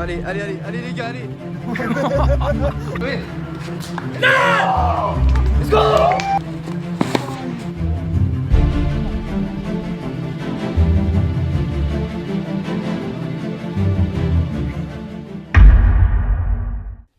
Allez, allez, allez, allez les gars, allez. Oui. Let's go.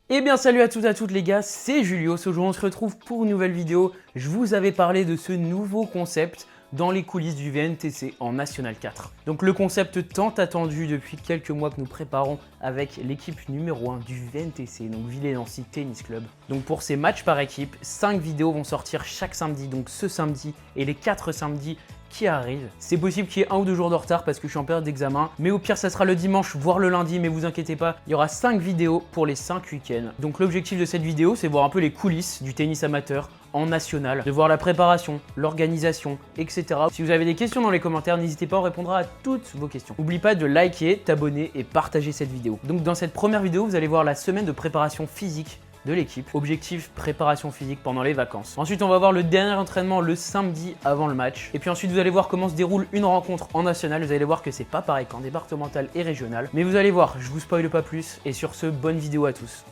Eh bien salut à toutes les gars, c'est Julios. Aujourd'hui on se retrouve pour une nouvelle vidéo. Je vous avais parlé de ce nouveau concept dans les coulisses du VNTC en National 4. Donc le concept tant attendu depuis quelques mois que nous préparons avec l'équipe numéro 1 du VNTC, donc Villers-Nancy Tennis Club. Donc pour ces matchs par équipe, 5 vidéos vont sortir chaque samedi, donc ce samedi et les 4 samedis qui arrivent. C'est possible qu'il y ait 1 ou 2 jours de retard parce que je suis en période d'examen, mais au pire ça sera le dimanche voire le lundi, mais vous inquiétez pas, il y aura 5 vidéos pour les 5 week-ends. Donc l'objectif de cette vidéo, c'est de voir un peu les coulisses du tennis amateur en national, de voir la préparation, l'organisation, etc. Si vous avez des questions dans les commentaires, n'hésitez pas, on répondra à toutes vos questions. N'oublie pas de liker, t'abonner et partager cette vidéo. Donc dans cette première vidéo, vous allez voir la semaine de préparation physique de l'équipe. Objectif, préparation physique pendant les vacances. Ensuite, on va voir le dernier entraînement le samedi avant le match. Et puis ensuite, vous allez voir comment se déroule une rencontre en national. Vous allez voir que c'est pas pareil qu'en départemental et régional. Mais vous allez voir, je vous spoile pas plus. Et sur ce, bonne vidéo à tous.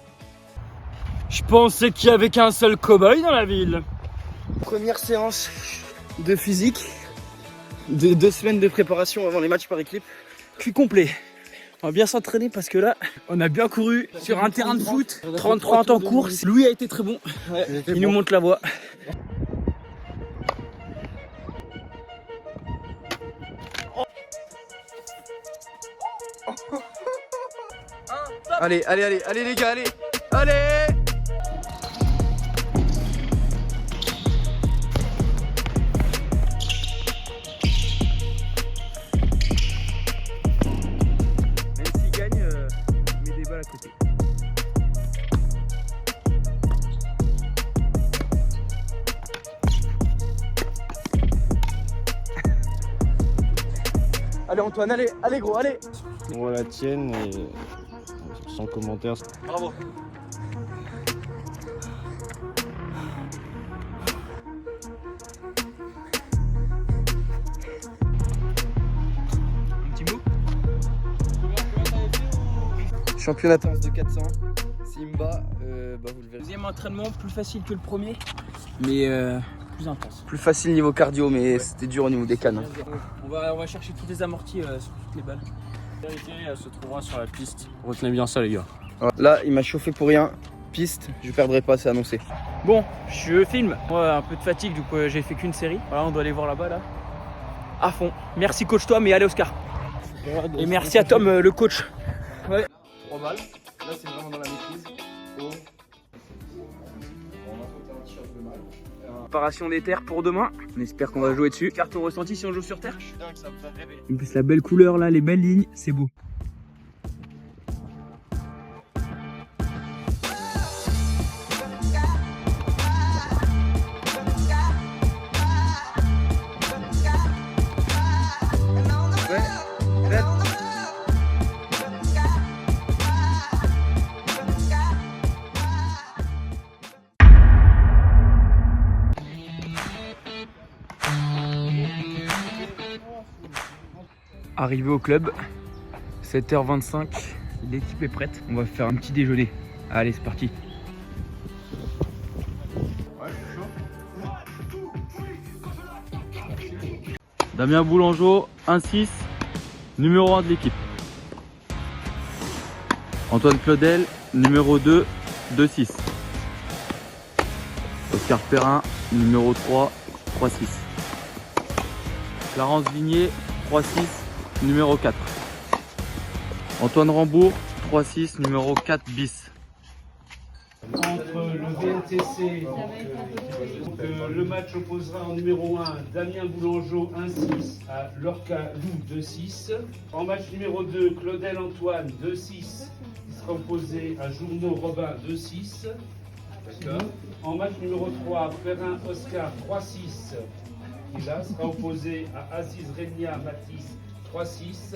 Je pensais qu'il y avait qu'un seul cow-boy dans la ville. Première séance de physique, de 2 semaines de préparation avant les matchs par équipe. Cul complet. On va bien s'entraîner parce que là, On a bien couru sur un terrain de foot. 33 en temps court. Louis a été très bon. Il nous montre la voie. allez, allez, allez, allez les gars, allez, allez. Allez Antoine, allez, allez gros, allez. On voit la tienne et sans commentaire. Bravo. Un petit mot. Championnat de 400. Simba, vous le verrez. Deuxième entraînement, plus facile que le premier, mais plus intense. Plus facile niveau cardio, mais c'était dur au niveau des cannes. On va chercher tous les amortis sur toutes les balles. La vérité, elle se trouvera sur la piste. Retenez bien ça, les gars. Là, il m'a chauffé pour rien. Piste, je perdrai pas, c'est annoncé. Bon, je filme. Moi, un peu de fatigue, du coup, j'ai fait qu'une série. Voilà, on doit aller voir là-bas, là. À fond. Merci coach Tom et allez Oscar. Et merci à Tom, le coach. Ouais. 3 balles. Là, c'est vraiment dans la maîtrise. Préparation des terres pour demain. On espère qu'on va jouer dessus. Carton ressenti si on joue sur terre. En plus, la belle couleur là, les belles lignes, c'est beau. Arrivé au club, 7h25, l'équipe est prête. On va faire un petit déjeuner. Allez, c'est parti. Damien Boulangeau, 1-6, numéro 1 de l'équipe. Antoine Claudel, numéro 2, 2-6. Oscar Perrin, numéro 3, 3-6. Clarence Vignier, 3-6, numéro 4. Antoine Rambourg, 3-6, numéro 4 bis. Entre le VNTC, le match opposera en numéro 1 Damien Boulangeau 1-6 à Lorca Lou 2-6. En match numéro 2, Claudel Antoine 2-6 qui sera opposé à Journeau Robin 2-6. En match numéro 3, Perrin Oscar 3-6 qui là sera opposé à Aziz Renia Matisse 3-6.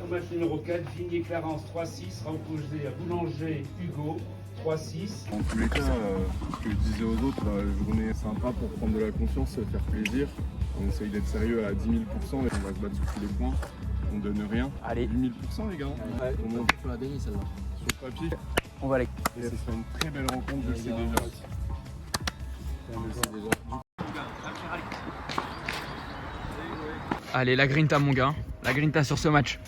Au match numéro 4, Vignier Clarence 3-6 sera opposé à Boulanger Hugo 3-6. En tous les cas, ce que je disais aux autres, la journée est sympa pour prendre de la confiance, se faire plaisir. On essaye d'être sérieux à 10 000% et on va se battre sur tous les points. On donne rien. Allez, 8000% les gars. On peut la gagner celle-là. Sur le papier. on va aller. Et ce sera une très belle rencontre, je sais déjà. Allez, la grinta mon gars. La grinta sur ce match.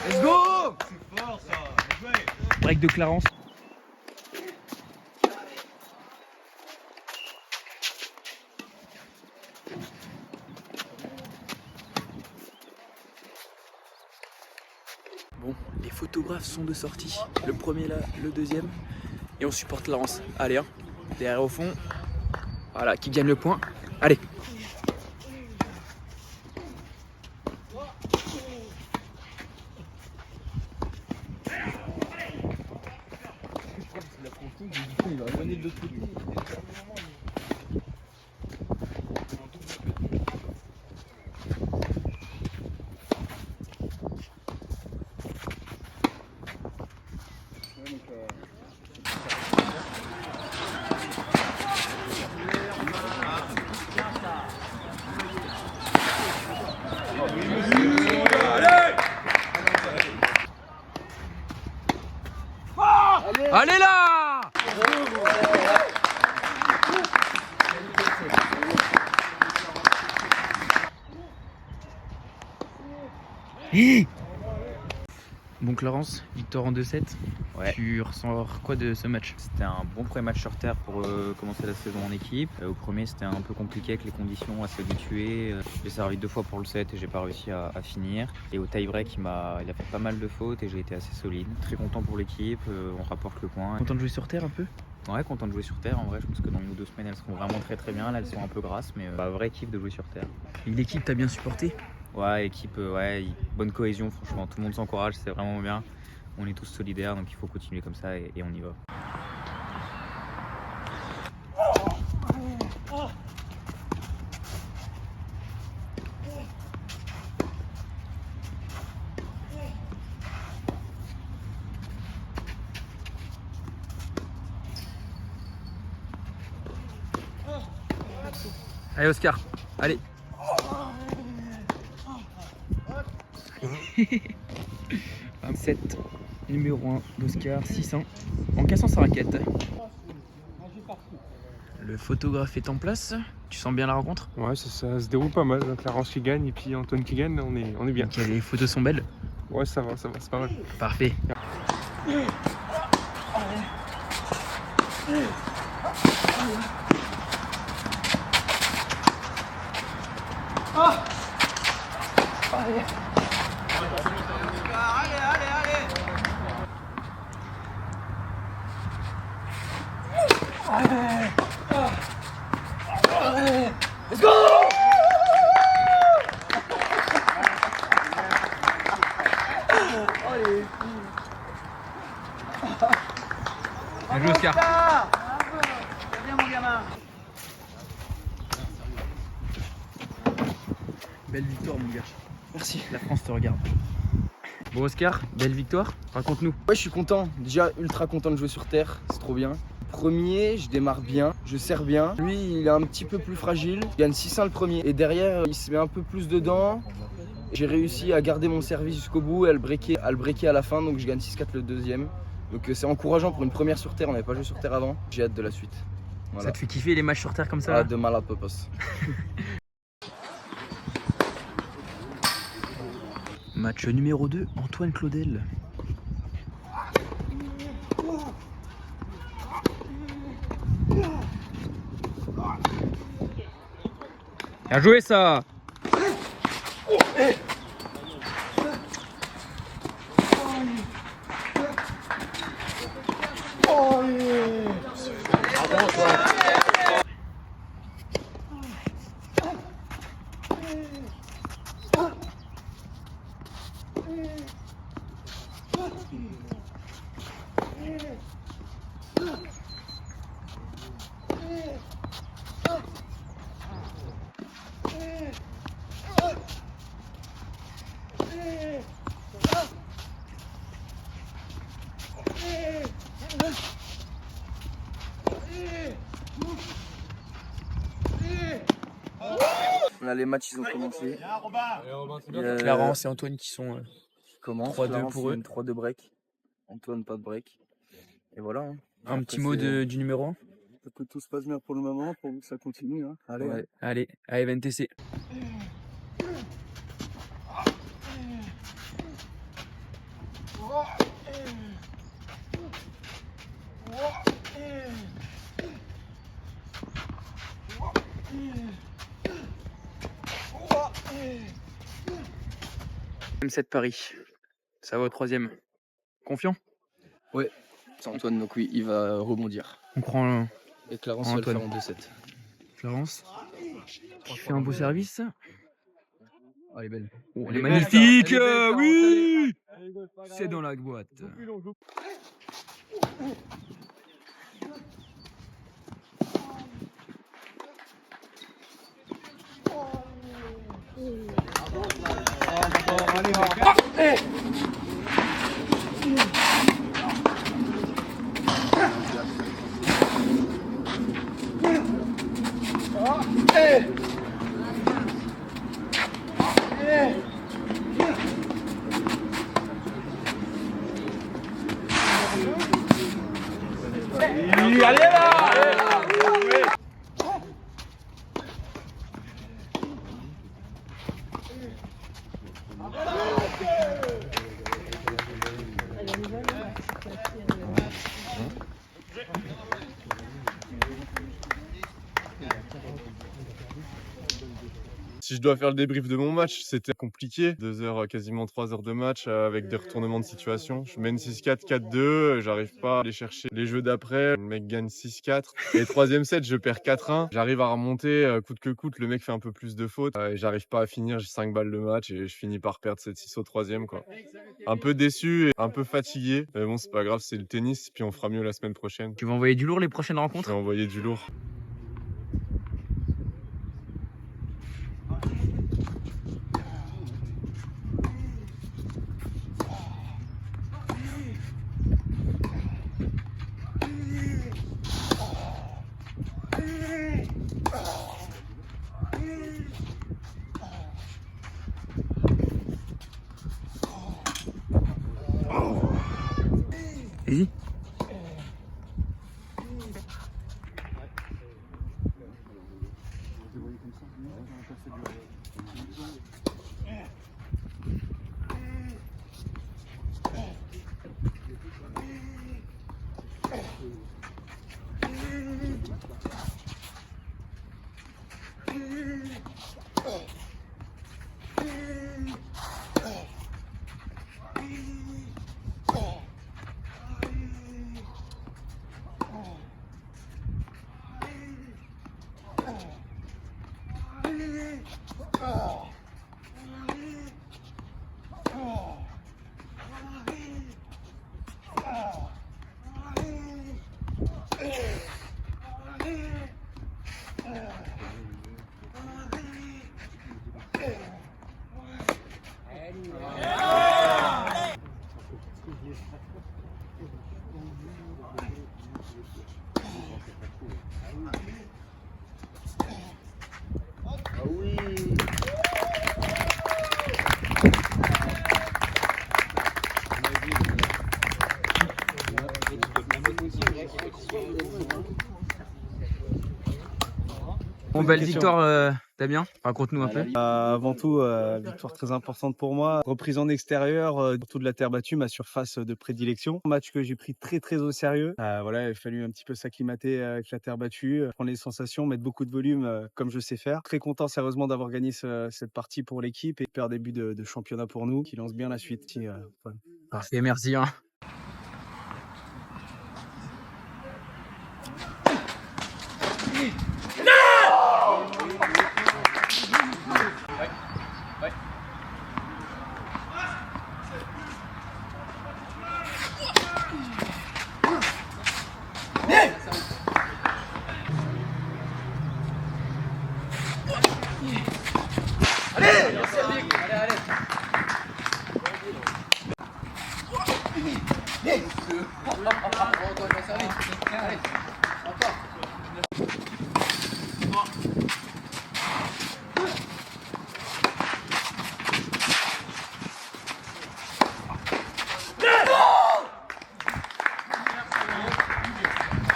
Let's go! C'est fort ça! Break de Clarence. Bon, les photographes sont de sortie. Le premier là, le deuxième. Et on supporte Clarence. Allez, hein. Derrière au fond. Voilà, qui gagne le point. Allez! Allez là! Bon Clarence, victoire en 2-7. Ouais. Tu ressens quoi de ce match? C'était un bon premier match sur terre pour commencer la saison en équipe. Au premier, c'était un peu compliqué avec les conditions, à s'habituer. J'ai servi 2 fois pour le set et j'ai pas réussi à finir. Et au tie-break, il a fait pas mal de fautes et j'ai été assez solide. Très content pour l'équipe, on rapporte le point. Content de jouer sur terre un peu? Ouais, content de jouer sur terre. En vrai, je pense que dans 1 ou 2 semaines, elles seront vraiment très bien. Là, elles sont un peu grasses, mais vrai kiff de jouer sur terre. Et l'équipe t'a bien supporté? Ouais, équipe, bonne cohésion, franchement, tout le monde s'encourage, c'est vraiment bien. On est tous solidaires, donc il faut continuer comme ça et on y va. Allez Oscar, allez. 27, numéro 1 d'Oscar, 600, en cassant sa raquette. Le photographe est en place, tu sens bien la rencontre? Ouais, ça se déroule pas mal. Clarence qui gagne et puis Antoine qui gagne, on est bien. Ok, les photos sont belles? Ouais, ça va, c'est pas mal. Parfait. Bien joué Oscar. Belle victoire mon gars. Merci. La France te regarde. Bon Oscar, belle victoire, raconte-nous. Ouais, je suis content. Déjà, ultra content de jouer sur terre. C'est trop bien. Premier, je démarre bien, je sers bien. Lui, il est un petit peu plus fragile. Il gagne 6-1 le premier. Et derrière, il se met un peu plus dedans. J'ai réussi à garder mon service jusqu'au bout et à le breaker à la fin. Donc je gagne 6-4 le deuxième. Donc c'est encourageant pour une première sur terre. On n'avait pas joué sur terre avant. J'ai hâte de la suite. Voilà. Ça te fait kiffer les matchs sur terre comme ça? Ah, de malade, Popos. Match numéro 2, Antoine Claudel. Bien joué ça! Là, les matchs, ils ont commencé. Clarence et Antoine qui sont Commence. 3-2 Clarence, pour il eux. mène 3-2 break. Antoine, pas de break. Et voilà. Hein. un Après, petit mot du numéro 1. Que tout se passe bien pour le moment, pour que ça continue. Hein. Allez, Ouais. Allez, à VNTC. M7 Paris. Ça va au 3e. Confiant? C'est Antoine, donc oui, il va rebondir. On prend Et Clarence, il va le Antoine. faire en 2-7. Clarence. Qui fait un beau service. Oh, elle est belle. Oh, Elle est magnifique, belle, ça. oui. C'est dans la boîte. Si je dois faire le débrief de mon match, c'était compliqué. 2 heures, quasiment 3 heures de match avec des retournements de situation. Je mène 6-4, 4-2. J'arrive pas à aller chercher les jeux d'après. Le mec gagne 6-4. Et 3e set, je perds 4-1. J'arrive à remonter coûte que coûte. Le mec fait un peu plus de fautes. Et j'arrive pas à finir. J'ai 5 balles de match et je finis par perdre 7-6 au 3e, quoi. Un peu déçu et un peu fatigué. Mais bon, c'est pas grave, c'est le tennis. Puis on fera mieux la semaine prochaine. Tu vas envoyer du lourd les prochaines Je rencontres? vais envoyer du lourd. Vas-y. Bon, belle victoire, Damien. Raconte-nous un peu. Avant tout, victoire très importante pour moi. Reprise en extérieur, surtout de la terre battue, ma surface de prédilection. Match que j'ai pris très au sérieux. Voilà, il a fallu un petit peu s'acclimater avec la terre battue, prendre les sensations, mettre beaucoup de volume comme je sais faire. Très content sérieusement d'avoir gagné cette partie pour l'équipe et faire début de championnat pour nous, qui lance bien la suite. Parfait, merci. Hein.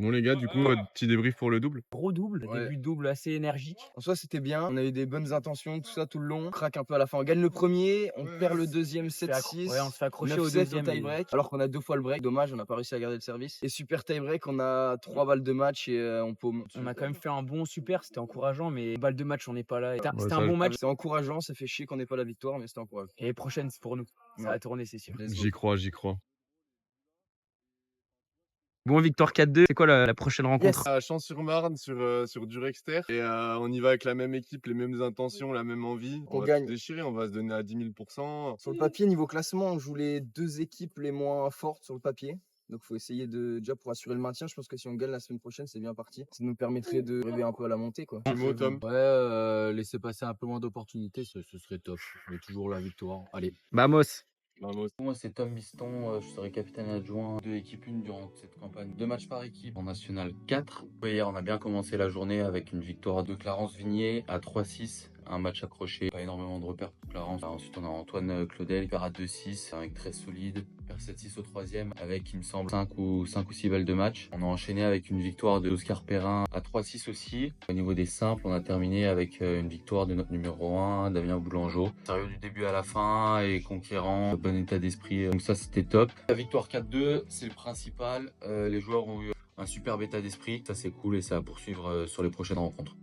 Bon les gars, du coup, petit débrief pour le double. Gros double, Ouais. début de double assez énergique. En soi, c'était bien. On a eu des bonnes intentions, tout ça tout le long. On craque un peu à la fin. On gagne le premier, on perd le deuxième 7-6. Ouais, on se fait accrocher au 9-7 deuxième. au tie-break, alors qu'on a 2 fois le break. Dommage, on n'a pas réussi à garder le service. Et super tie-break, on a 3 balles de match et on paume. On a quand même fait un bon super, c'était encourageant, mais balle de match, on n'est pas là. C'était ça, un bon match. C'est encourageant, ça fait chier qu'on n'ait pas la victoire, mais c'était encourageant. Et prochaine, c'est pour nous. Ça va tourner, c'est sûr. J'y crois, j'y crois. Bon, victoire 4-2. C'est quoi la prochaine rencontre? À Champs-sur-Marne sur Durexter et on y va avec la même équipe, les mêmes intentions, la même envie. On va gagne. tout déchirer, on va se donner à 10 000 %. Sur le papier, niveau classement, on joue les 2 équipes les moins fortes sur le papier. Donc faut essayer déjà pour assurer le maintien. Je pense que si on gagne la semaine prochaine, c'est bien parti. Ça nous permettrait de rêver un peu à la montée, quoi. Du mot, Tom. Ouais, laisser passer un peu moins d'opportunités, ce serait top. Mais toujours la victoire. Allez. Vamos. Vamos. Moi, c'est Tom Biston, je serai capitaine adjoint de équipe 1 durant cette campagne. 2 matchs par équipe en National 4. Hier, on a bien commencé la journée avec une victoire de Clarence Vignier à 3-6. Un match accroché, pas énormément de repères pour Clarence. Ensuite, on a Antoine Claudel qui perd à 2-6 avec très solide. Perd 7-6 au 3e avec, il me semble, 5 ou 6 balles de match. On a enchaîné avec une victoire de Oscar Perrin à 3-6 aussi. Au niveau des simples, on a terminé avec une victoire de notre numéro 1, Damien Boulangeau. Sérieux du début à la fin et conquérant, bon état d'esprit. Donc ça, c'était top. La victoire 4-2, c'est le principal. Les joueurs ont eu un superbe état d'esprit. Ça, c'est cool et ça va poursuivre sur les prochaines rencontres.